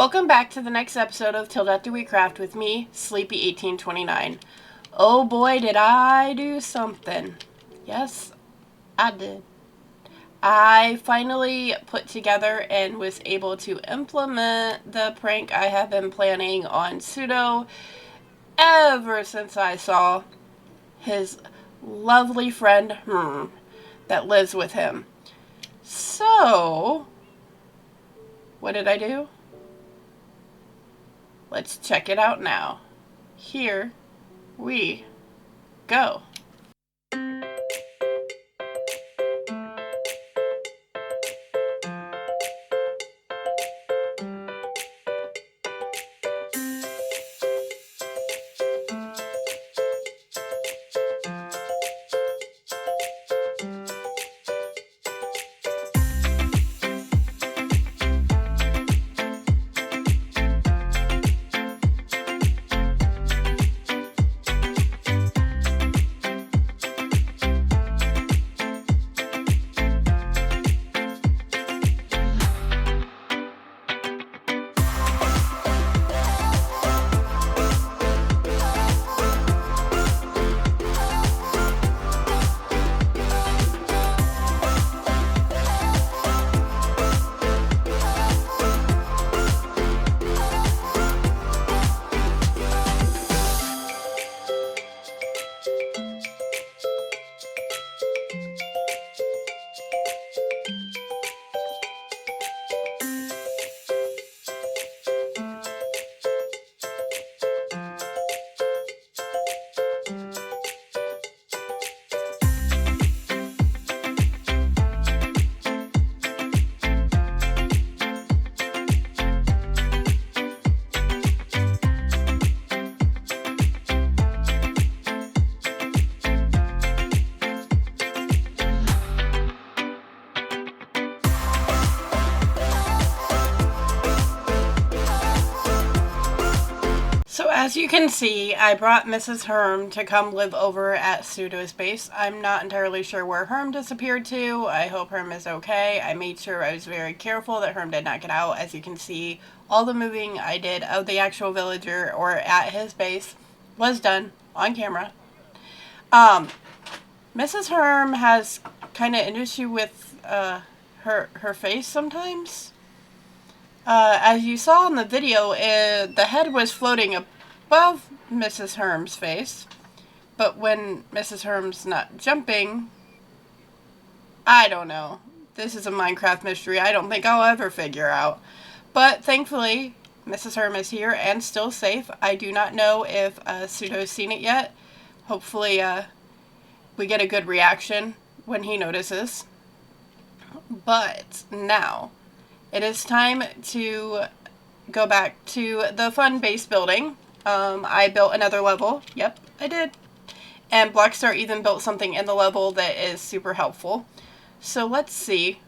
Welcome back to the next episode of Till Death Do We Craft with me, Sleepy1829. Oh boy, did I do something. Yes, I did. I finally put together and was able to implement the prank I have been planning on Sudo ever since I saw his lovely friend, that lives with him. So, what did I do? Let's check it out now. Here we go. So as you can see, I brought Mrs. Herm to come live over at Sudo's base. I'm not entirely sure where Herm disappeared to. I hope Herm is okay. I made sure I was very careful that Herm did not get out. As you can see, all the moving I did of the actual villager or at his base was done on camera. Mrs. Herm has kind of an issue with her face sometimes. As you saw in the video, the head was floating above Mrs. Herm's face, but when Mrs. Herm's not jumping, I don't know. This is a Minecraft mystery I don't think I'll ever figure out. But thankfully, Mrs. Herm is here and still safe. I do not know if Sudo's seen it yet. Hopefully, we get a good reaction when he notices. But now, it is time to go back to the fun base building. I built another level. Yep, I did. And Blackstar even built something in the level that is super helpful. So let's see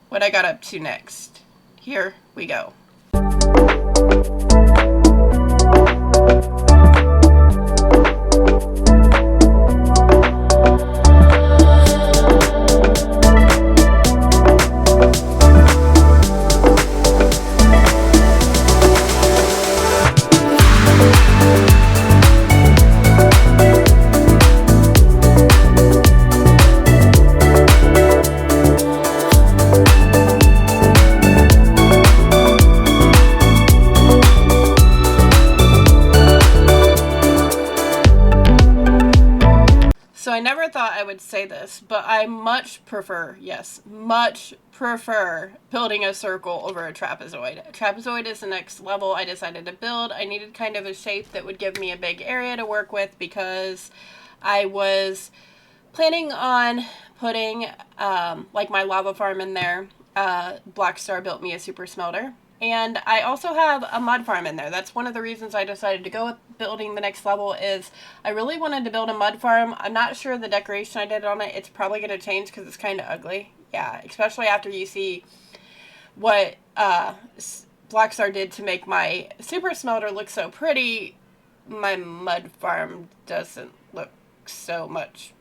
what I got up to next. Here we go. So I never thought I would say this, but I much prefer, yes, much prefer building a circle over a trapezoid. A trapezoid is the next level I decided to build. I needed kind of a shape that would give me a big area to work with because I was planning on putting like my lava farm in there. Blackstar built me a super smelter. And I also have a mud farm in there. That's one of the reasons I decided to go with building the next level is I really wanted to build a mud farm. I'm not sure the decoration I did on it. It's probably going to change because it's kind of ugly. Yeah, especially after you see what Blackstar did to make my super smelter look so pretty. My mud farm doesn't look so much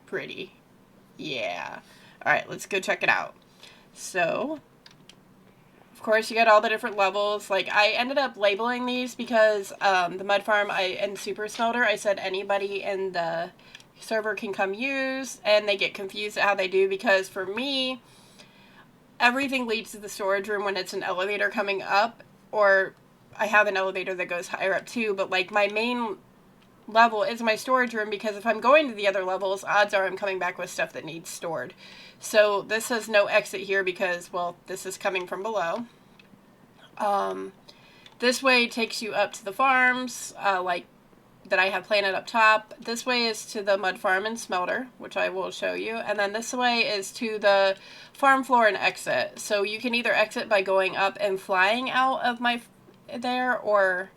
pretty. Yeah. Alright, let's go check it out. So, of course, you got all the different levels. Like, I ended up labeling these because the mud farm and super smelter, I said anybody in the server can come use, and they get confused at how they do, because for me, everything leads to the storage room when it's an elevator coming up, or I have an elevator that goes higher up too, but like my main level is my storage room, because if I'm going to the other levels, odds are I'm coming back with stuff that needs stored. So this has no exit here because, well, this is coming from below. This way takes you up to the farms, like that I have planted up top. This way is to the mud farm and smelter, which I will show you. And then this way is to the farm floor and exit. So you can either exit by going up and flying out of there, or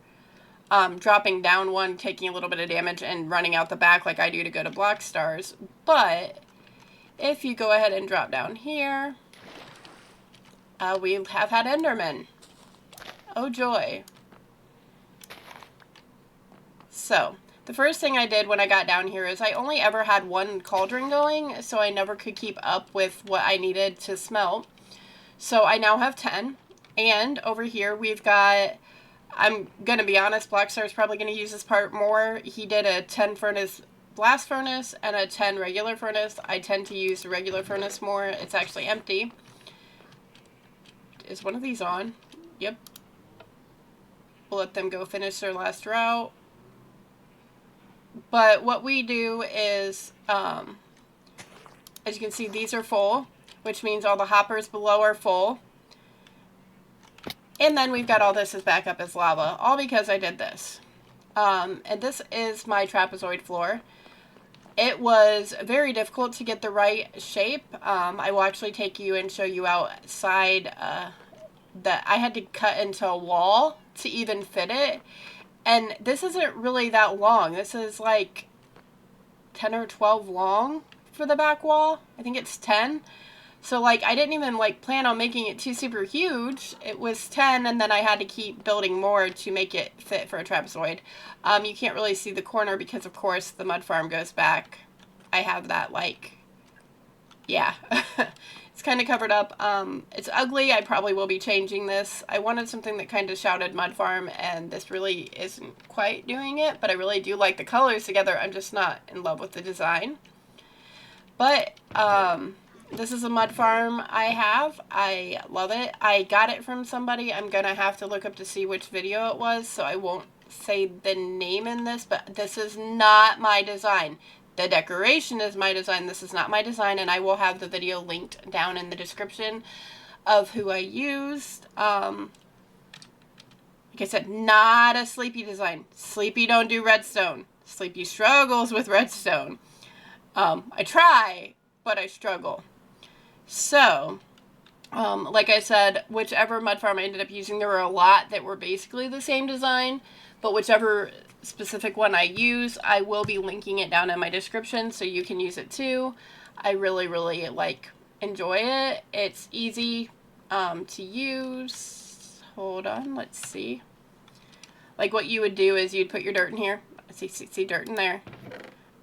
dropping down one, taking a little bit of damage, and running out the back like I do to go to Block Stars. But if you go ahead and drop down here, we have had Endermen. Oh joy. So, the first thing I did when I got down here is I only ever had one cauldron going, so I never could keep up with what I needed to smelt. So I now have 10, and over here we've got, I'm going to be honest, Blackstar's probably going to use this part more. He did a 10 furnace blast furnace and a 10 regular furnace. I tend to use the regular furnace more. It's actually empty. Is one of these on? Yep. We'll let them go finish their last route. But what we do is, as you can see, these are full, which means all the hoppers below are full. And then we've got all this as backup as lava, all because I did this. And this is my trapezoid floor. It was very difficult to get the right shape. I will actually take you and show you outside that I had to cut into a wall to even fit it. And this isn't really that long. This is like 10 or 12 long for the back wall. I think it's 10. So like I didn't even like plan on making it too super huge. It was 10, and then I had to keep building more to make it fit for a trapezoid. You can't really see the corner because of course the mud farm goes back. I have that like, yeah. It's kind of covered up. It's ugly. I probably will be changing this. I wanted something that kind of shouted mud farm, and this really isn't quite doing it, but I really do like the colors together. I'm just not in love with the design. But this is a mud farm I have. I love it. I got it from somebody. I'm gonna have to look up to see which video it was, so I won't say the name in this, but this is not my design. The decoration is my design. This is not my design, and I will have the video linked down in the description of who I used. Like I said, not a Sleepy design. Sleepy don't do redstone. Sleepy struggles with redstone. I try, but I struggle. So, like I said, whichever mud farm I ended up using, there were a lot that were basically the same design, but whichever specific one I use, I will be linking it down in my description so you can use it too. I really, really like enjoy it. It's easy to use. Hold on, let's see. Like what you would do is you'd put your dirt in here. See dirt in there.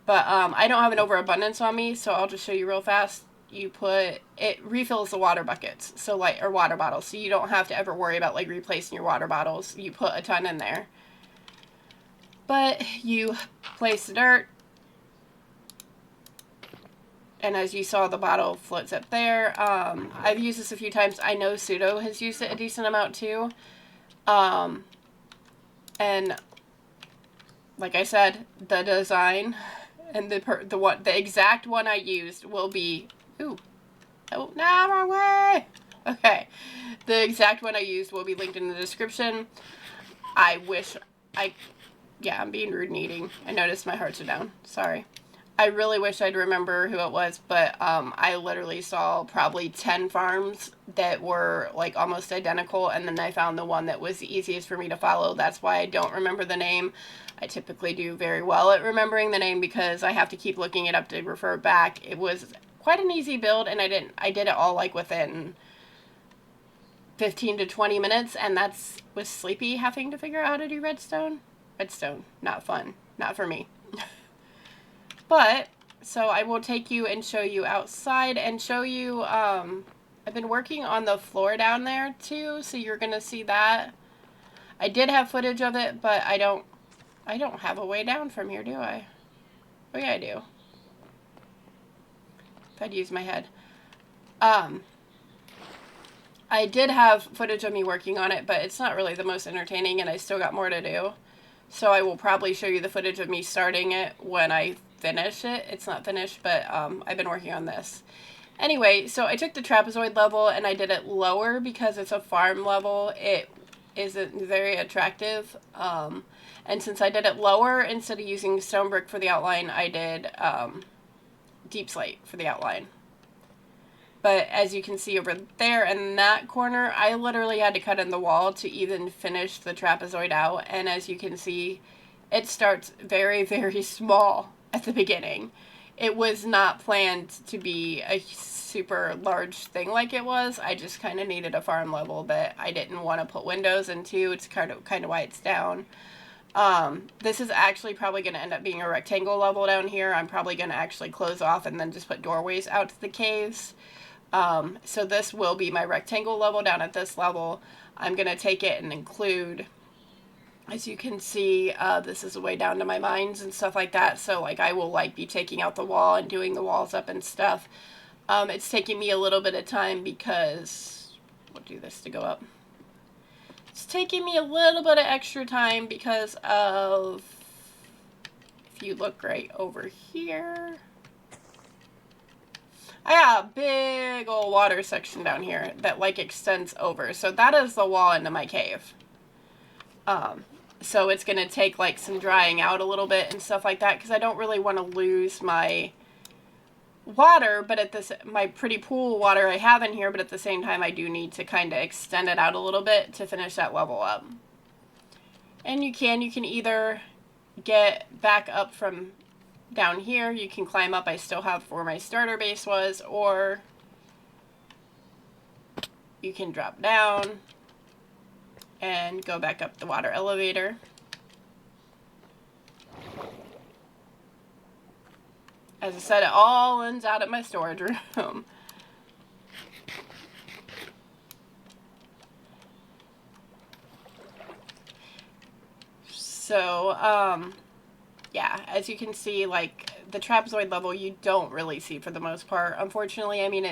But I don't have an overabundance on me, so I'll just show you real fast. You put, it refills the water buckets, so like, or water bottles, so you don't have to ever worry about like replacing your water bottles. You put a ton in there. But you place the dirt, and as you saw, the bottle floats up there. I've used this a few times. I know Sudo has used it a decent amount too. And like I said, the design and the exact one I used will be, ooh, oh, no, wrong way. Okay, the exact one I used will be linked in the description. I wish yeah, I'm being rude and eating. I noticed my hearts are down. Sorry. I really wish I'd remember who it was, but I literally saw probably 10 farms that were like almost identical, and then I found the one that was the easiest for me to follow. That's why I don't remember the name. I typically do very well at remembering the name because I have to keep looking it up to refer back. It was quite an easy build, and I did it all like within 15 to 20 minutes, and that's with Sleepy having to figure out how to do redstone. Redstone, not fun. Not for me. But, so I will take you and show you outside and show you I've been working on the floor down there too, so you're gonna see that. I did have footage of it, but I don't have a way down from here, do I? Oh yeah, I do. If I'd use my head. I did have footage of me working on it, but it's not really the most entertaining, and I still got more to do. So I will probably show you the footage of me starting it when I finish it. It's not finished, but I've been working on this. Anyway, so I took the trapezoid level and I did it lower because it's a farm level. It isn't very attractive. And since I did it lower, instead of using stone brick for the outline, I did deep slate for the outline. But as you can see over there in that corner, I literally had to cut in the wall to even finish the trapezoid out. And as you can see, it starts very, very small at the beginning. It was not planned to be a super large thing like it was. I just kind of needed a farm level that I didn't want to put windows into. It's kind of why it's down. This is actually probably going to end up being a rectangle level down here. I'm probably going to actually close off and then just put doorways out to the caves. So this will be my rectangle level down at this level. I'm going to take it and include, as you can see, this is a way down to my mines and stuff like that. So like I will like be taking out the wall and doing the walls up and stuff. It's taking me a little bit of time because, we'll do this to go up. It's taking me a little bit of extra time because of, if you look right over here, I got a big old water section down here that like extends over. So that is the wall into my cave. So it's going to take like some drying out a little bit and stuff like that because I don't really want to lose my water, but at this, my pretty pool water I have in here, but at the same time I do need to kind of extend it out a little bit to finish that level up. And you can either get back up from down here, you can climb up, I still have where my starter base was, or you can drop down and go back up the water elevator. As I said, it all ends out at my storage room. So, yeah, as you can see, like, the trapezoid level you don't really see for the most part. Unfortunately, I mean,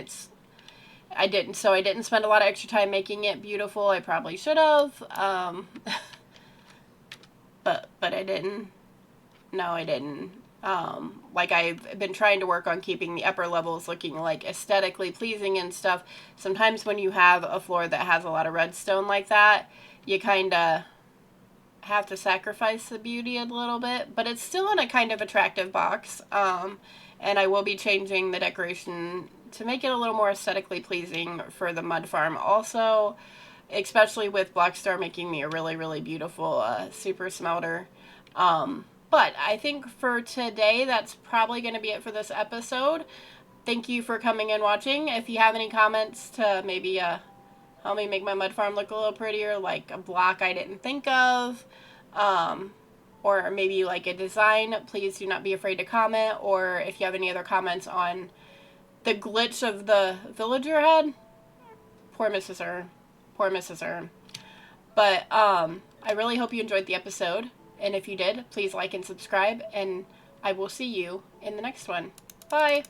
I didn't spend a lot of extra time making it beautiful. I probably should have. But I didn't. No, I didn't. Like, I've been trying to work on keeping the upper levels looking, like, aesthetically pleasing and stuff. Sometimes when you have a floor that has a lot of redstone like that, you kind of have to sacrifice the beauty a little bit, but it's still in a kind of attractive box. And I will be changing the decoration to make it a little more aesthetically pleasing for the mud farm also, especially with Blockstar making me a really, really beautiful super smelter. But I think for today, that's probably going to be it for this episode. Thank you for coming and watching. If you have any comments to maybe help me make my mud farm look a little prettier, like a block I didn't think of, or maybe like a design, please do not be afraid to comment. Or if you have any other comments on the glitch of the villager head, poor Mrs. Earn. Poor Mrs. Earn. But I really hope you enjoyed the episode. And if you did, please like and subscribe. And I will see you in the next one. Bye!